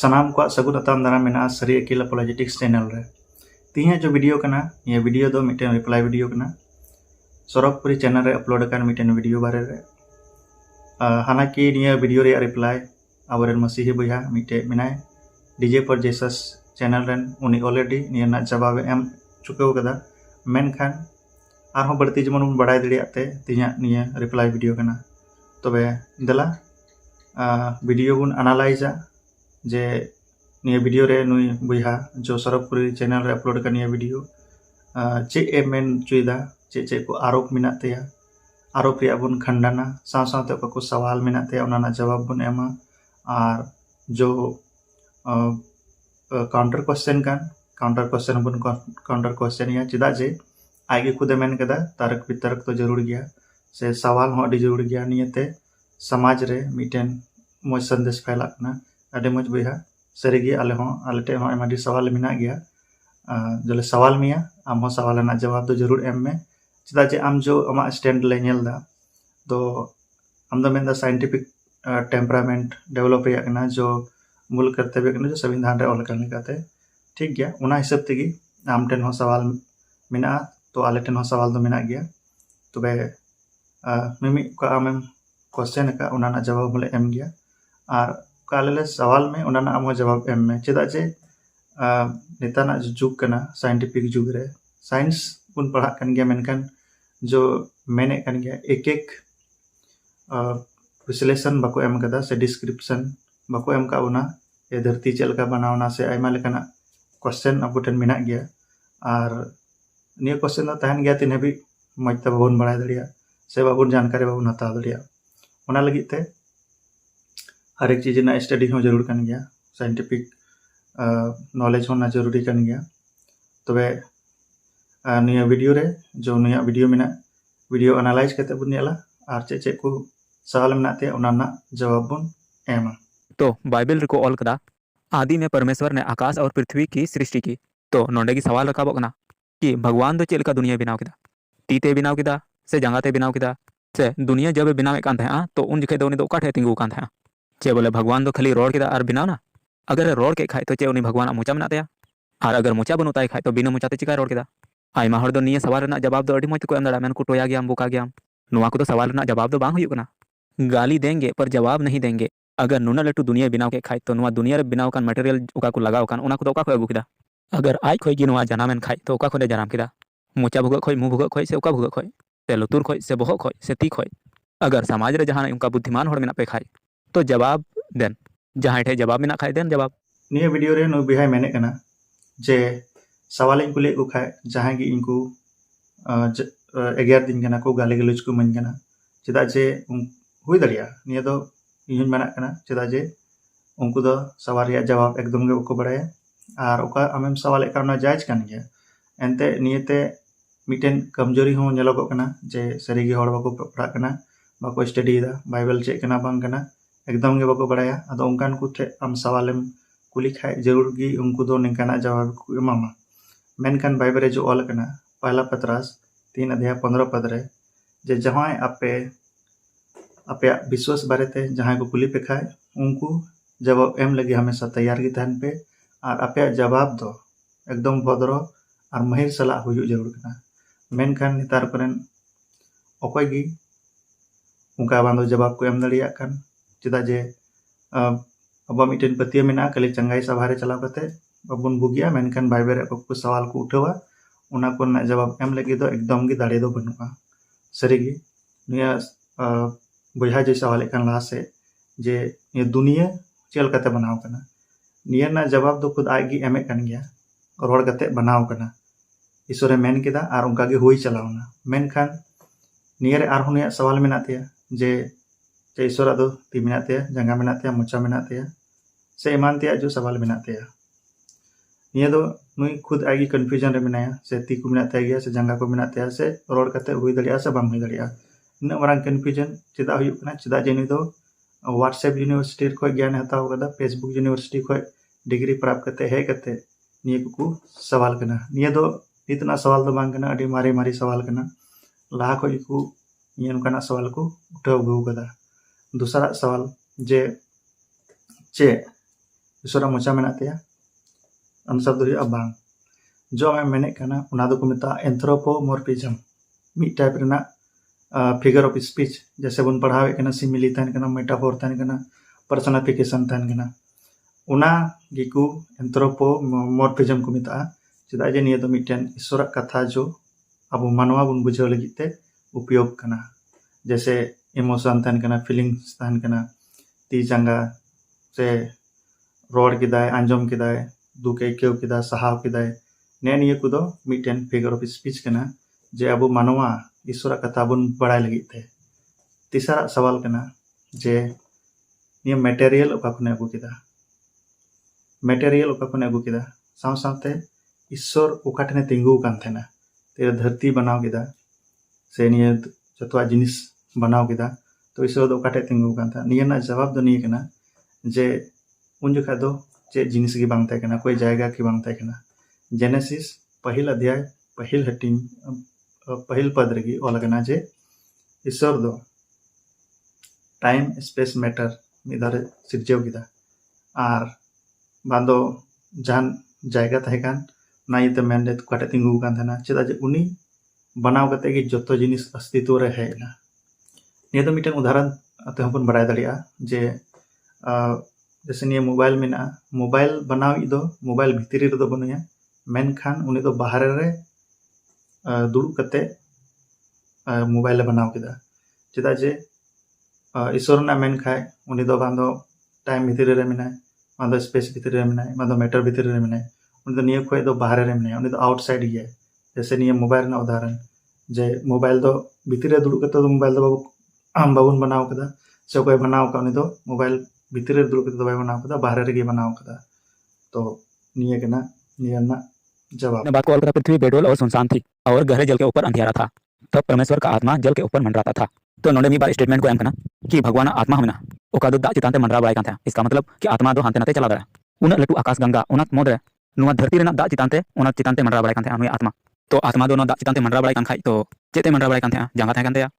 सानाम को सगुन अताम दाराम मेना सरी अकील अपोलोजेटिक्स चैनल रे तीहा जो वीडियो कना ये वीडियो दो मिटेन रिप्लाई वीडियो कना सरकपुरी चैनल रे अपलोड कर मिटेन वीडियो बारे रे हाना कि निया वीडियो रे रिप्लाई आवर मसीही बया मिटे मिनाय डीजे पर जेसस चैनल रेन उनी ऑलरेडी निया ना जवाब एम चुकाव कदा मेनखान आरहों बढ़ती जमन बड़ाई दड़ियाते तीहा निया रिप्लाई वीडियो कना तबे दला वीडियो बुन एनालाइजा जे निया वीडियो रे नुई बया जो सरकपुरी चैनल रे अपलोड कर निया वीडियो चे ए मेन चुईदा चे को आरोप मिनात तया आरोप रिया बुन खंडाना साव सावते को सवाल मिनात तया उनाना जवाब बुन एमा और जो काउंटर क्वेश्चन बुन काउंटर क्वेश्चन या चिदा जे आगे खुदे मेन कदा तर्क वितर्क तो जरूर गया से सवाल हो अडी जरूर गया नियते समाज रे मिटेन मोज संदेश फैलाकना अडे मोज बया सरीगी आले टे हो एमाडी सवाल मिना गया जले सवाल मिया आम हो सवाल ना जवाब तो जरूर एम में चिदा जे आम जो अमा स्टैंड ले नेलदा तो आम दो मेनदा साइंटिफिक टेम्परामेंट डेवलप रिया कना जो मूल कर्तव्य कना जो संविधान रे ऑल करने काते ठीक गया उना हिसाब तेगी आम टेन हो सवाल मिना तो आले टेन हो सवाल तो मिना गया तबे मिमी को आम क्वेश्चन का उना जवाब बोले एम गया और काले सवाल में उना आम जवाब एम में चेदा जे नेताना जुग कना साइंटिफिक जुग रे साइंस बुन पढ़ा कन गया मेनखान जो मेने कन गया एक एक विश्लेषण बाको एम कदा से डिस्क्रिप्शन बाको एम का उना ये धरती चलका बनावना से आयमा लेकाना क्वेश्चन अब टेन मिना गया और निया क्वेश्चन दा तहन गया तीन भी मजता बाबन बड़ा दड़िया से बाबन जानकारी बाबन हता दड़िया उना लगी ते हर एक चीज ना स्टडी हो जरूर कन गया साइंटिफिक नॉलेज होना जरूरी कन गया तबे निया वीडियो रे जो निया वीडियो मिना वीडियो एनालाइज करते बुन नेला और चे को सवाल मिनाते उना ना जवाब बुन एमा। तो बाइबल रे को ऑल कदा आदि में परमेश्वर ने आकाश और पृथ्वी की सृष्टि की। तो नोंडे की सवाल रकाबो कना कि भगवान दो चेलका दुनिया बनाव किदा तीते बनाव किदा से जंगाते बनाव किदा से दुनिया जब बनावे कान था तो उन जखे दो उनी दो काठे तिंगु कान था चे बोले भगवान दो खाली रोड किदा और बनाव ना अगर रोड के खाय तो चे उनी भगवान मोचा मना तया और अगर मोचा बनुताय खाय तो बिना मोचाते चिका रोड किदा आयमा हर दो निया सवाल रना जवाब दो अडी मोच को एम दड़ा मेन को टोया गया बुका गया नुआ को तो सवाल रना जवाब दो बांग हुई कना गाली देंगे पर जवाब नहीं देंगे अगर नुना लटू दुनिया बनाव के खाय तो नुआ दुनिया रे बनाव कान मटेरियल उका को लगाव कान उना को तो उका को अगु किदा अगर आई खोय गी नुआ जनामेन खाय तो उका खोले जनाम किदा मोचा भुगा खोय मु भुगा खोय से उका भुगा खोय से लुतुर खोय से बहो खोय से ती खोय अगर समाज रे जहां उनका बुद्धिमान होड़ मेना पे खाय तो जवाब देन जहां ठे जवाब मेना खाय देन जवाब निया वीडियो रे नु बिहाय मेने कना जे सवाल इन कुले को खाय जहां गी इनको 11 दिन कना को गाली गलौज को मन कना चेदा जे हुई दड़िया निया दो इन मना कना चेदा जे उनको दो सवाल रे जवाब एकदम गे को बड़ाया और ओका आमेम सवाल का ना जायज कान गया एनते नियते मिटेन कमजोरी हो नेलोगो कना जे सरीगी होड़ बाको पढ़ा कना बाको स्टडी दा बाइबल चेक कना बांग कना एकदम गे बाको बड़ाया अदो उनकान को थे आम सवालम कुली खाय जरूर गी उनको दो निकाना जवाब को एमामा मेनकान बाइबल रे जो ऑल कना पहला पतरस 3 अध्याय 15 पद रे जे जहां आपे विश्वास बारेते जहां को कुली पे खाय उनको जवाब एम लगी हमेशा तैयार गी तहन पे और आपे जवाब दो एकदम भद्र और महिर सला हुई जरूर कना मेनखान नितार करेन अकय गी उनका बांधो जवाब को एम दड़िया कान चिदा जे अब मिटेन पतिया मेना कले चंगाई सभा रे चलाव कते बबुन बुगिया मेनखान बाइबल रे को सवाल को उठावा उना को ना जवाब एम लगी दो एकदम गी दाड़े दो बनुआ सरीगी निया बया जे सवाल कान ला से जे ये दुनिया चल कते बनाव कना निया ना जवाब दो खुद आगी एमे कान गया रोड़ कते बनाव कना ईश्वरे मेन केदा और उनका गे हुई चलावना मेनखान निया रे आर हुनिया सवाल मेना तया जे ईश्वर दो ती मेना तया जंगा मेना तया मोचा मेना तया से ईमान तया जो सवाल मेना तया निया दो नुई खुद आगी कन्फ्यूजन रे मेनाया से ती को मेना तया से जंगा को मेना तया से रोड कते हुई दड़िया से बाम हुई दड़िया इन मारंग कन्फ्यूजन चिदा हुई कना चिदा जे नि दो व्हाट्सएप यूनिवर्सिटी को ज्ञान हताव कदा फेसबुक यूनिवर्सिटी को डिग्री प्राप्त करते है कते निया को सवाल कना निया दो इतना सवाल तो बांग कना अडी मारी सवाल कना लाहा को इको ये उनका सवाल को उठाव गौ कदा दूसरा सवाल जे चे ईश्वर मोचा मेना तया आंसर दो हुआ बांग जो आमे मेने कना उना दो को मेता एंथ्रोपोमॉर्फिज्म मिड टाइप रेना फिगर ऑफ स्पीच जैसे बन पढ़ावे कना सिमिली तहन कना मेटाफोर तहन कना पर्सनिफिकेशन तहन कना उना गिकु एंथ्रोपोमॉर्फिज्म को मेता चेदा जे निया दो मिटन ईश्वर कथा जो अब मानवा बन बुझाव लगिते उपयोग कना जैसे इमोशन तहन कना फीलिंग्स तहन कना ती जंगा से रोड किदाय आंजम किदाय दुख ऐक्यव किदा सहाव किदाय ने निया कुदो मिटन फिगर ऑफ स्पीच कना जे अब मानवा ईश्वर कथा बन बड़ाय लगिते तीसरा सवाल कना जे निया मटेरियल ओका खने अगु किदा मटेरियल ओका खने अगु किदा साव सावते ईश्वर ओका ठने तिंगु कान थेना ते धरती बनाव किदा से निया जतवा जिनिस बनाव किदा तो ईश्वर दो ओका ठे तिंगु कान था निया ना जवाब दो निया कना जे उन जखा दो चे जिनिस की बांग कना कोई जायगा की बांग कना जेनेसिस पहिल अध्याय पहिल हटिंग पहिल पद रगी ओला कना जे ईश्वर दो टाइम स्पेस मैटर मिदारे सिरजेव किदा आर बांदो जान जायगा तहेकान नाइते मेंडे काटे तिंगु कान थाना चेदा जे उनी बनाव कते कि जतो जिनिस अस्तित्व रे हेना निया तो मिटन उदाहरण ते हपन बड़ाय दड़िया जे जैसे निया मोबाइल मेना मोबाइल बनाव इदो मोबाइल भितरी रे दो बनुया मेनखान उनी दो बाहर रे दुड़ु कते मोबाइल बनाव किदा चेदा जे ईश्वर ना मेन खाय उनी दो बांदो टाइम भितरी रे मेना बांदो स्पेस भितरी रे मेना बांदो मैटर भितरी रे मेना उनी दो निया खोय दो बाहर रे मेना उनी दो आउटसाइड गया जैसे निया मोबाइल ना उदाहरण जे मोबाइल दो भितरी रे दुड़ु कते दो मोबाइल दो बाबुन बनाव कदा से कोई बनाव का उनी दो मोबाइल भितरी रे दुड़ु कते दो बाय बनाव कदा बाहर रे गे बनाव कदा तो निया कना निया ना जवाब बात को और पृथ्वी बेडोल और सुनसान थी और गहरे जल के ऊपर अंधियारा था तब परमेश्वर का आत्मा जल के ऊपर मंडराता था तो नोंडे मी बार स्टेटमेंट को एम कना कि भगवान आत्मा हमना ओका दो दा चितांते मंडरा बड़ाय कान था इसका मतलब कि आत्मा दो हांते नाते चला दरा उना लटू आकाश गंगा उना मोदरे नुआ धरती रेना दा चितांते मंडरा बड़ाय कान था नुई आत्मा तो आत्मा दो नो दा चितांते मंडरा बड़ाय कान खाई तो चेते मंडरा बड़ाय कान था जांगा था कान था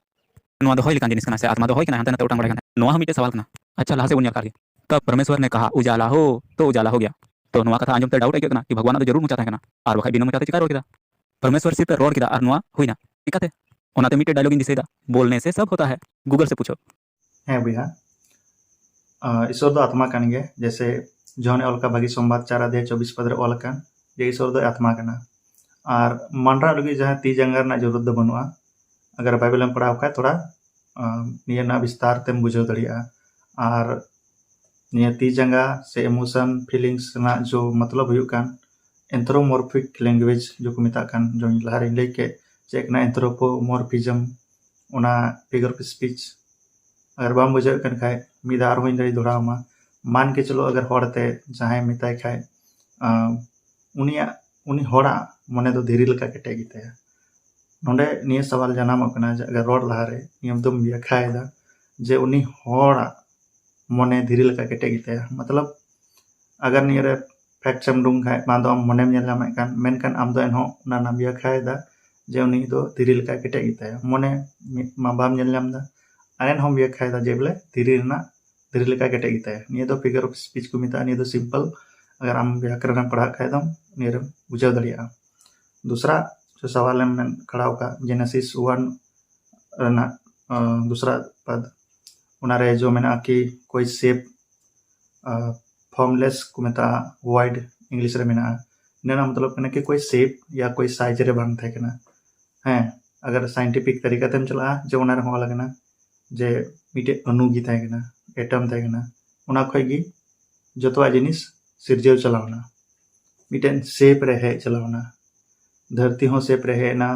नुआ दो होय लिकान जिनिस कना से आत्मा दो होय कना हांते नाते उटांग बड़ाय कान नुआ हम मिटे सवाल कना अच्छा लाहा से उन यार तब परमेश्वर ने कहा उजाला हो तो उजाला हो गया तो नुआ कथा आंजम ते डाउट आइके कना कि भगवान दो जरूर मुचा था कना आर बखाय बिना मुचाते चिका रोड किदा परमेश्वर सिर्फ रोड किदा आर नुआ हुईना इकाते ओनाते मिटे डायलॉग इन दिसेदा बोलने से सब होता है गूगल से पूछो है भैया ईश्वर दो आत्मा कान गे जैसे जौन अलका भागी संवाद 4 अध्याय 24 पद रे ऑल कान जे ईश्वर दो आत्मा कना और मंडरा लगी जहां ती जंगार ना जरूरत दो बनुआ अगर बाइबल में पढ़ाव खाय थोड़ा निया ना विस्तार तेम बुझाव दड़िया और निया ती जंगा से इमोशन फीलिंग्स ना जो मतलब हुई कान एंथ्रोमॉर्फिक लैंग्वेज जो को मेता कान जो लहारे लई के चेक ना anthropomorphism Una figure of speech अगर बाम बुझाव कन खाय मिदार होइन दड़ी दोड़ामा मान के चलो अगर होड़ते जहां मिताय खाय उनी होड़ा मने दो धीरे लका केटे गिते नोंडे निया सवाल जनाम कना अगर रोड लहारे नियम दम बिया खायदा जे उनी होड़ा मने धीरे लका केटे गिते मतलब अगर निया रे फैक्ट समडुंग खाय बांदो आम मने नेलाम कान मेनकान आम दो एनहो ना ना बिया खायदा जे उनी दो धीरे लका केटे गिते मने मा बाम नेलाम दा आरेन हम बिया खायदा जे बोले धीरे लका केटे गिते निया दो फिगर ऑफ स्पीच को मिता निया दो सिंपल अगर आम व्याकरण पढ़ा खाय दम निया बुझाव दड़िया दूसरा जो सवाल में खड़ा होगा जेनेसिस 1 रना दूसरा पद उनारे जो मेना कि कोई शेप फॉर्मलेस को मेता वाइड इंग्लिश रे मेना नेना मतलब कने कि कोई शेप या कोई साइज रे बांग थे कना हैं अगर साइंटिफिक तरीका तेम चला जे उनारे हो लगना जे मिटे अणु गी थे कना एटम थे कना उना खय गी जतवा जिनिस सिरजेव चलावना मिटेन शेप रे है चलावना धरती हो सेप रहे ना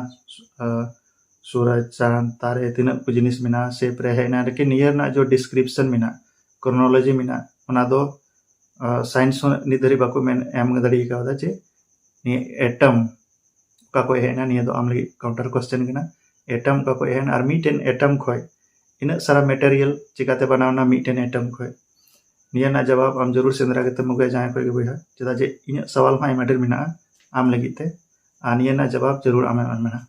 सूरज चांद तारे तीन को जिनिस मिना सेप रहे ना लेकिन नियर ना जो डिस्क्रिप्शन मिना क्रोनोलॉजी मिना उना दो साइंस निधरी बाको मेन एम गदड़ी का होता जे नि एटम का कोई है ना निया दो आमली काउंटर क्वेश्चन कना एटम का कोई है ना और मीटेन एटम खोय इन सारा मटेरियल चिकाते बनावना मीटेन एटम खोय निया ना जवाब आम जरूर सेंद्रा के तमुगे जाय कोई बुया चदा जे इन सवाल मा मैटर मिना आम लगिते आनिया ना जवाब जरूर आमे आमेना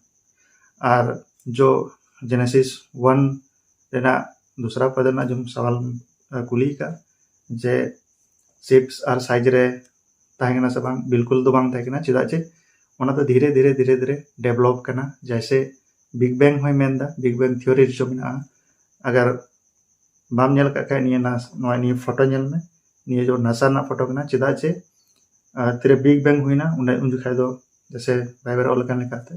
और जो जेनेसिस 1 रेना दूसरा पद ना जो सवाल कुली का जे शेप्स और साइज रे ताहेकना से बांग बिल्कुल दो बांग ताहेकना चेदा जे ओना तो धीरे धीरे धीरे धीरे डेवलप करना जैसे बिग बैंग होय मेनदा बिग बैंग थ्योरी जो मेना अगर बाम नेल का खाय निये फोटो नेल में निये जो नासा ना फोटो कना चेदा जे तेरे बिग बैंग हुईना उन जुखाय दो जैसे बाइबल ऑल करने कहते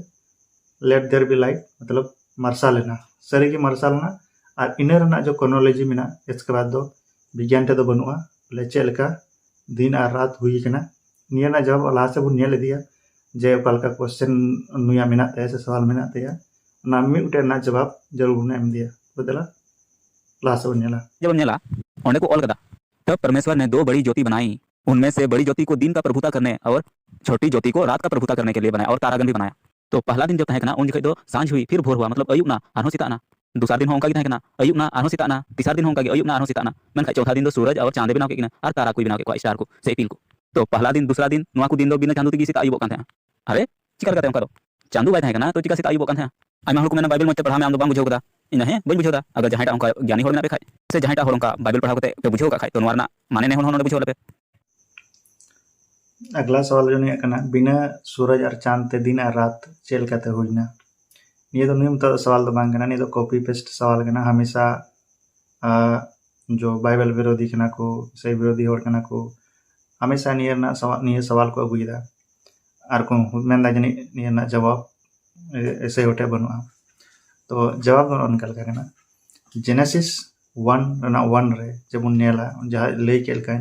लेट देयर बी लाइट मतलब मार्शल लेना सरी की मार्शल ना और इनर ना जो क्रोनोलॉजी में इसके बाद दो विज्ञान ते दो बनुआ बोले चेलका दिन और रात हुई कना निया ना जवाब लाहा से बुन नेल दिया जे ओकालका क्वेश्चन नुया मेना ते से सवाल मेना ते ना मिटे ना जवाब जरूर बुन एम दिया बदला लाहा से बुन नेला जब हम नेला ओंडे को ऑल कदा तब परमेश्वर ने 2 बड़ी ज्योति बनाई। उनमें से बड़ी ज्योति को दिन का प्रभुता करने और छोटी ज्योति को रात का प्रभुता करने के लिए बनाया और तारागण भी बनाया। तो पहला दिन जब तहकना उन जगह दो सांझ हुई फिर भोर हुआ मतलब अयुब ना आरहों सिताना दूसरा दिन होंका की तहकना अयुब ना आरहों सिताना तीसरा दिन होंका की अयुब ना आरहों सिताना मेनखा चौथा दिन दो सूरज और चांदे बनाव के किना और तारा को बनाव के स्टार को से इपिल को। तो पहला दिन दूसरा दिन नुआ को दिन दो बिना चांदू तिगी सिता अयुब कान थे अरे चिका करते उनका दो चांदू बाय तहकना तो चिका सिता अयुब कान थे आइमा हर को मेना बाइबल मते पढ़ा में आम दो बांग बुझाव कदा इन हे बन बुझाव दा अगर जहांटा उनका ज्ञानी होर मेना पे खाय से जहांटा होर उनका बाइबल पढ़ाव कते पे बुझाव का खाय तो नुआ ना माने ने होन बुझाव लेपे। अगला सवाल जो नहीं करना बिना सूरज और चांद ते दिन और रात चेल कहते हुईना ये तो नियम तो सवाल तो बांग करना नहीं तो कॉपी पेस्ट सवाल करना हमेशा जो बाइबल विरोधी कना को से विरोधी होर कना को हमेशा नियर सवाल को अगुईदा और को मेन जनी नियर जवाब ऐसे होटे बनुआ तो जवाब दो उनका लगा करना जेनेसिस 1 रे जब नेला जहाँ लई केलका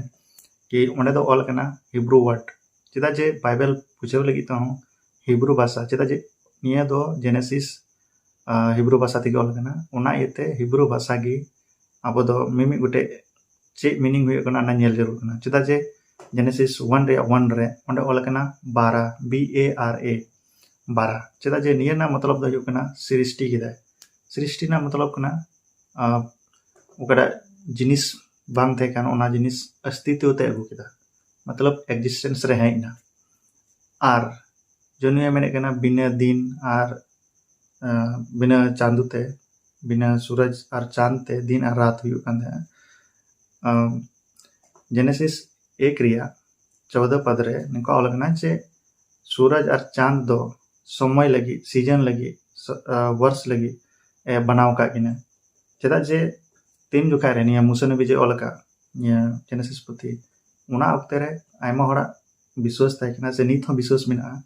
कि ओंडे दो ऑल करना हिब्रू वर्ड चेदा जे बाइबल पूछे लगी तो हिब्रू भाषा चेदा जे निया दो जेनेसिस हिब्रू भाषा ते ऑल करना ओना इते हिब्रू भाषा की अब दो मिमी गुटे चे मीनिंग हुई करना ना नेल जरूर करना चेदा जे जेनेसिस 1 रे ओंडे ऑल करना 12 BARA 12 चेदा जे निया ना मतलब दो हुई करना सृष्टि किदा सृष्टि ना मतलब करना ओकड़ा जिनिस बांग थे कान ओना जिनिस अस्तित्व ते अगु किदा मतलब एग्जिस्टेंस रे हेना आर जो निया मेने कना बिना दिन और बिना चांदू ते बिना सूरज और चांद ते दिन और रात हुई कान थे जेनेसिस 1 रिया 14 पद रे निका ऑल कना जे सूरज और चांद दो समय लगी सीजन लगी वर्ष लगी बनाव का किना चेदा जे तीन जुखाय रे निया मूसा नबी जे ऑल का निया जेनेसिस पुथी उना अक्ते रे आयमा होड़ा विश्वास ताय किना से नित हो विश्वास मिना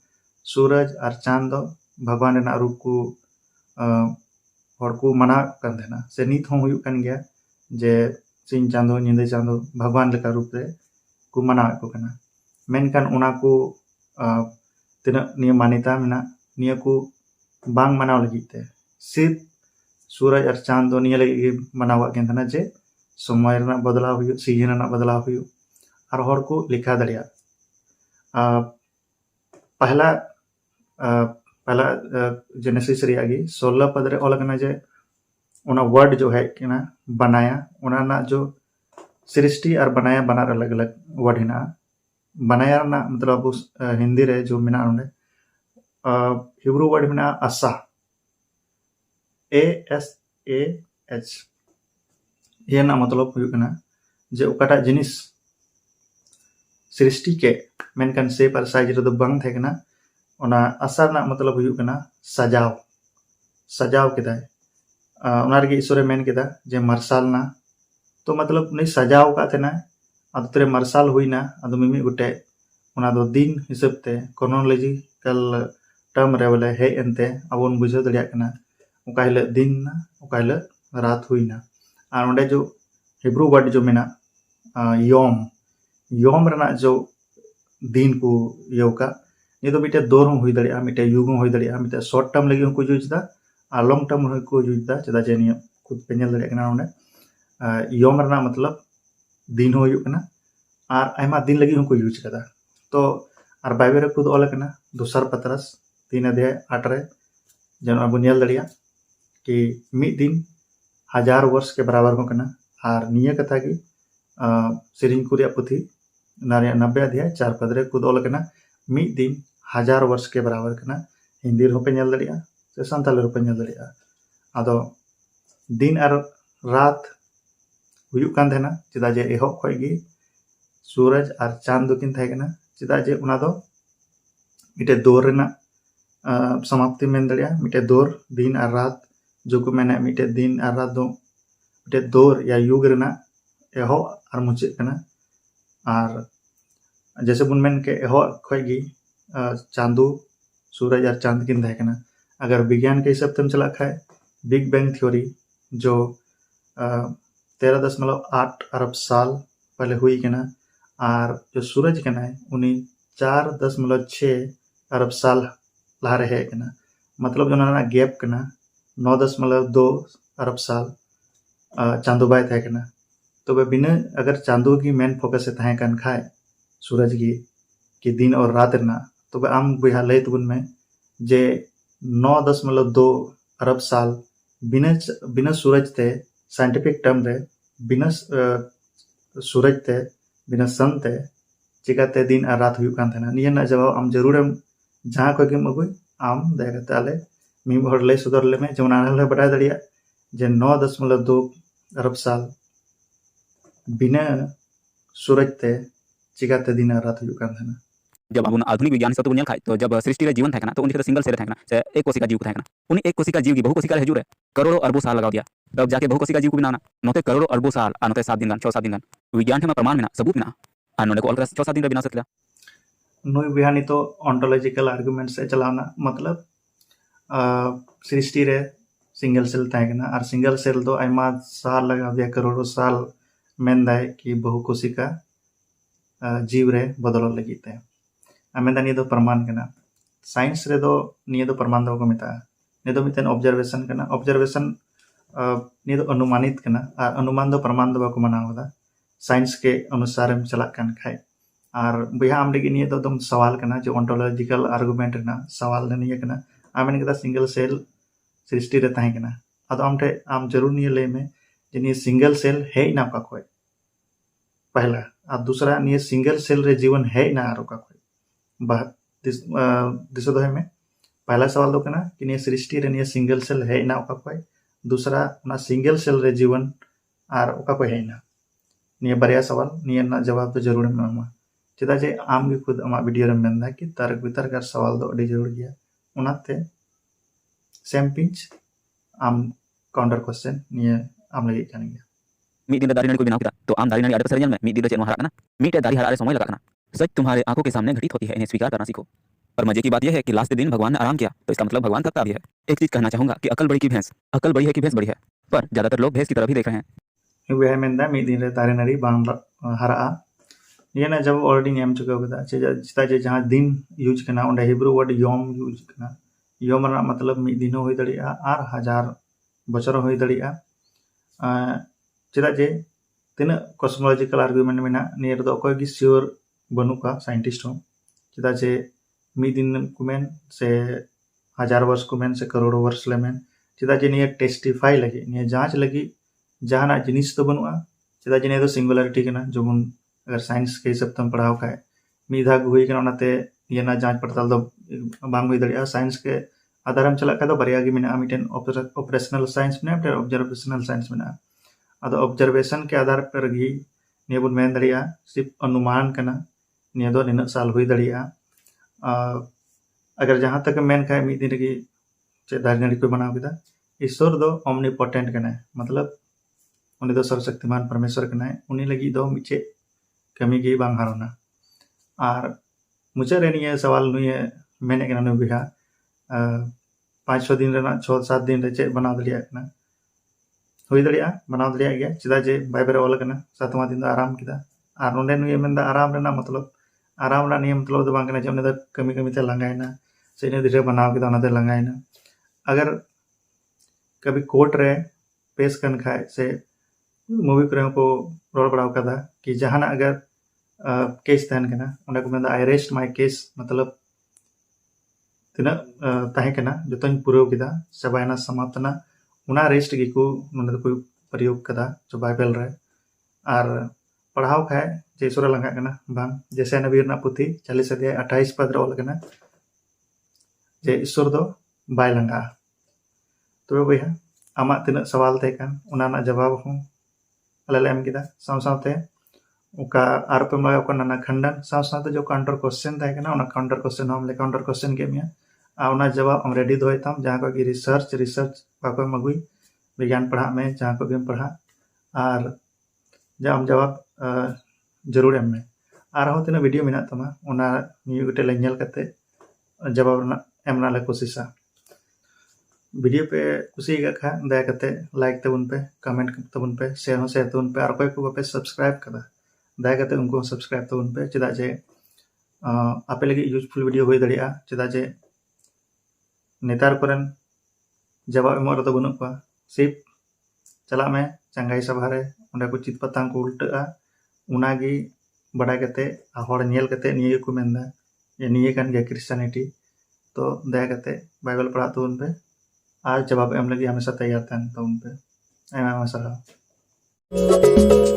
सूरज और चांद दो भगवान रे रूप को होड़ को मना कर देना से नित हो हुई कान गया जे सिंह चांदो निंदे चांदो भगवान लेका रूप रे को मना को कना मेनकान उना को तिना निया मान्यता मिना निया को बांग मनाव लगी ते सिर्फ सूरज और चांद दो निया लगी मनावा के तना जे समय रना बदलाव हुई सीजन रना बदलाव हुई और होड़ को लिखा दड़िया पहला जेनेसिस रियागी 16 पद रे ऑल कना जे उना वर्ड जो है किना बनाया उना ना जो सृष्टि और बनाया बनार अलग अलग वर्ड हिना बनाया ना मतलब हिंदी रे जो मिना उन्हें हिब्रू वर्ड मिना आशा ASAH ये ना मतलब हुई कना जे ओकाटा जिनिस सृष्टि के मेनकान से पर साइज रे दो बांग थे कना ओना आशा ना मतलब हुई कना सजाव केदाय ओना रे ईश्वर मेन केदा जे मार्शल ना तो मतलब नहीं सजाव का थे ना अद तेरे मार्शल हुई ना अद मिमी गुटे ओना दो दिन हिसाब ते क्रोनोलॉजिकल टर्म रे बोले हे एनते अबोन बुझाव दड़िया कना ओका हिल दिन ना ओका हिल रात हुई ना और ओंडे जो हिब्रू वर्ड जो मेना योम रना जो दिन को योका ये तो मिटे दौर हुई दड़िया मिटे युग हुई दड़िया मिटे शॉर्ट टर्म लगी को यूज दा और लॉन्ग टर्म को यूज दा चदा जे निया खुद पे नेल दड़िया कना ओंडे योम रना मतलब दिन हो हुई कना और आयमा दिन लगी को यूज कदा तो और बाइबल रे खुद ऑल कना दूसर पत्रस 3 अध्याय 8 रे जन अब नेल दड़िया कि मिद दिन 1000 वर्ष के बराबर हो कना और निया कथा की सिरिंग कुरिया पुथी नारे 90 अध्याय 4 पद रे खुद ऑल कना मिद दिन 1000 वर्ष के बराबर कना हिंदी रो पे नेल दड़िया से संताल रो पे नेल दड़िया आदो दिन और रात हुई कान देना चेदा जे एहब खय गी सूरज और चांद दोकिन थाहे कना चेदा जे उना दो मिटे दौर रेना समाप्ति मेन दड़िया मिटे दौर दिन और रात जो को मैंने मिटे दिन और रात दो मिटे दौर या युग रेना एहो और मुचे कना और जैसे बुन मेन के एहो खोगी चांदू सूरज और चांद किन थाहे कना अगर विज्ञान के हिसाब से चला खाए बिग बैंग थ्योरी जो 13.8 अरब साल पहले हुई कना और जो सूरज कना है उन्हीं 4.6 अरब साल लहा रहे कना मतलब जो ना गैप कना 9.2 अरब साल चांदो बाय थे कना तो वे बिना अगर चांदो की मेन फोकस थे कन खाए सूरज की दिन और रात रना तो वे आम बुहा लय तबुन में जे 9.2 अरब साल बिना सूरज ते साइंटिफिक टर्म रे बिना सूरज ते बिना सन ते चिकाते दिन और रात हुई कान थेना निया ना जवाब आम जरूर जहाँ को गेम अगुई आम दयाकते आले मी हर लय सुदर ले में जेमन आले बड़ा दड़िया जे 9.2 अरब साल बिना सूरज ते चिकाते दिन और रात हुई कान थेना जब अब आधुनिक विज्ञान से तो बुनिया खाए तो जब सृष्टि रे जीवन था तो उनके सिंगल सेल था से एक कोशिका जीव था उन्हीं एक कोशिका जीव की बहु कोशिका हजूर है करोड़ों अरबों साल लगा दिया तब जाके बहु कोशिका जीव को बनाना नोते करोड़ों अरबों साल और नोते 7 दिन गान 6-7 दिन गान विज्ञान में प्रमाण में सबूत में और नोने को ऑल 6-7 दिन रे बना सकला नुई बिहानी तो ऑन्टोलॉजिकल आर्गुमेंट से चलाना मतलब सृष्टि रे सिंगल सेल था और सिंगल सेल दो आयमा साल लगा दिया करोड़ों साल मेन दाय कि बहु कोशिका जीव रे बदल लगी ते आमेदा निये दो प्रमाण कना साइंस रे दो निये दो प्रमाण दो को मिता निये दो मितेन ऑब्जर्वेशन कना ऑब्जर्वेशन निये दो अनुमानित कना और अनुमान दो प्रमाण दो को मना होदा साइंस के अनुसार हम चला कान खाए और बुया आम लगी निये दो दम सवाल कना जो ऑन्टोलॉजिकल आर्गुमेंट ना सवाल ने निये कना आमेन कदा सिंगल सेल सृष्टि रे ताहे कना अदो आमटे आम जरूर निये ले में जे निये सिंगल सेल है ना का कोई पहला और दूसरा निये सिंगल सेल रे जीवन है ना आरो का दिसो दो में पहला सवाल दो कना कि निये सृष्टि रे निये सिंगल सेल है ना ओका कोई दूसरा ना सिंगल सेल रे जीवन और ओका कोई है ना निये बारिया सवाल निये ना जवाब तो जरूर एमा चेदा जे आम गे खुद आमा वीडियो रे मेनदा कि तर्क वितर्क और सवाल दो अडी जरूर गया उनाते सेम पिंच आम काउंटर क्वेश्चन निये आम लगी जान गया मी दिन दारी नाड़ी को बनाओ किदा तो आम दारी नाड़ी आड़े पर सरियन में मी दिन चेनो हरा कना मीटे दारी हरारे समय लगा कना सच तुम्हारे आंखों के सामने घटित होती है इन्हें स्वीकार करना सीखो पर मजे की बात यह है कि लास्ट दिन भगवान ने आराम किया तो इसका मतलब भगवान तक भी है एक चीज कहना चाहूंगा कि अकल बड़ी की भैंस अकल बड़ी है कि भैंस बड़ी है पर ज्यादातर लोग भैंस की तरफ ही देख रहे हैं वे मेनदा मी दिन रे दारी नाड़ी बांग हरा ये ना जब ऑलरेडी नेम चुका होता चिता जे जहां दिन यूज करना उंडे हिब्रू वर्ड योम यूज करना योम रा मतलब मी दिनो होई दड़िया आर 1000 बछर होई दड़िया चिता जे तीना कॉस्मोलॉजिकल आर्गुमेंट में ना नियर दो कोई की श्योर बनू का साइंटिस्ट हो चिता जे मी दिन कुमेन से 1000 वर्ष कुमेन से करोड़ों वर्ष लेमेन चिता जे नियर टेस्टिफाई लगी नियर जांच लगी जहां जिनिस तो बनुआ चिता जे नियर तो सिंगुलरिटी कना जोबुन अगर साइंस के हिसाब तम पढ़ाव खाए मी धाग हुई कना उनाते ये ना जांच पड़ताल दो बांग हुई दड़िया साइंस के आधार हम चला का दो बरिया गी मिना मिटेन ऑपरेशनल साइंस में फिर ऑब्जर्वेशनल साइंस में अदो ऑब्जर्वेशन के आधार पर गी निये बुन मेन दड़िया सिर्फ अनुमान कना निये दो निना साल हुई दड़िया अगर जहां तक मेन खाए मी दिन की चे दारी नाड़ी को बनाव किदा ईश्वर दो ओमनीपोटेंट कना मतलब उनी दो सर्वशक्तिमान परमेश्वर कना उनी लगी दो मिचे कमी गी बांग हारोना और मुझे रे निये सवाल नुये मेने कना नु बिहा 5-6 दिन रेना 6-7 दिन रे चे बनाव दड़िया कना हुई दड़िया बनाव दड़िया गया चिदा जे बाइबल ऑल कना 7वां दिन दा आराम किदा और नोंडे नुये मेनदा आराम रेना मतलब आराम रा नियम मतलब दो बांग कना जे उनी दा कमी कमी ते लंगायना से ने धीरे बनाव किदा उना ते लंगायना अगर कभी कोर्ट रे पेश कन खाए से मूवी करे को रोड बढ़ाव कदा कि जहाना अगर केस तहन कना उन्हें को मेंदा आई रेस्ट माय केस मतलब तिना ताहे कना जतन पुरव किदा सबायना समाप्तना उना रेस्ट गी को नोंडे कोई प्रयोग कदा जो बाइबल रे और पढ़ाव खाए जे ईश्वर लंगा कना बांग जैसे नबी ना पुथी 40 अध्याय 28 पद रे ऑल कना जे ईश्वर दो बाय लंगा तो बया आमा तिना सवाल थे कान उना ना जवाब हूं अले एम किदा साव सावते उका आर पे माय ओका नाना खंडन साव साथे जो काउंटर क्वेश्चन था केना ओना काउंटर क्वेश्चन हम ले काउंटर क्वेश्चन के मिया आ ओना जवाब हम रेडी दोय ताम जहां को की रिसर्च पाको मगुई विज्ञान पढ़ा में जहां को भी पढ़ा और जब जवाब जरूर एम में और हो तना वीडियो मेना तमा ओना नियो गटे ले नेल कते जवाब ना एमना ले कोशिशा वीडियो पे कुसी खा दया कते लाइक तबुन पे कमेंट तबुन पे शेयर तबुन पे और कोई को पे सब्सक्राइब कदा दया कते उनको सब्सक्राइब तबुन पे चेदा जे आपे लगी यूजफुल वीडियो होई दड़िया चेदा जे नेतार करन जवाब एमो रतो बनु पा सिप चला में चंगाई सभा रे ओंडे को चित पतांग को उल्टा उनागी बड़ा कते हर नेल कते निये को मेंदा ये निये कान गे क्रिश्चियनिटी तो दया कते बाइबल पढ़ा तबुन पे आज जवाब एम लगी हमेशा तैयार तहन तबुन पे आयमा आयमा साराव।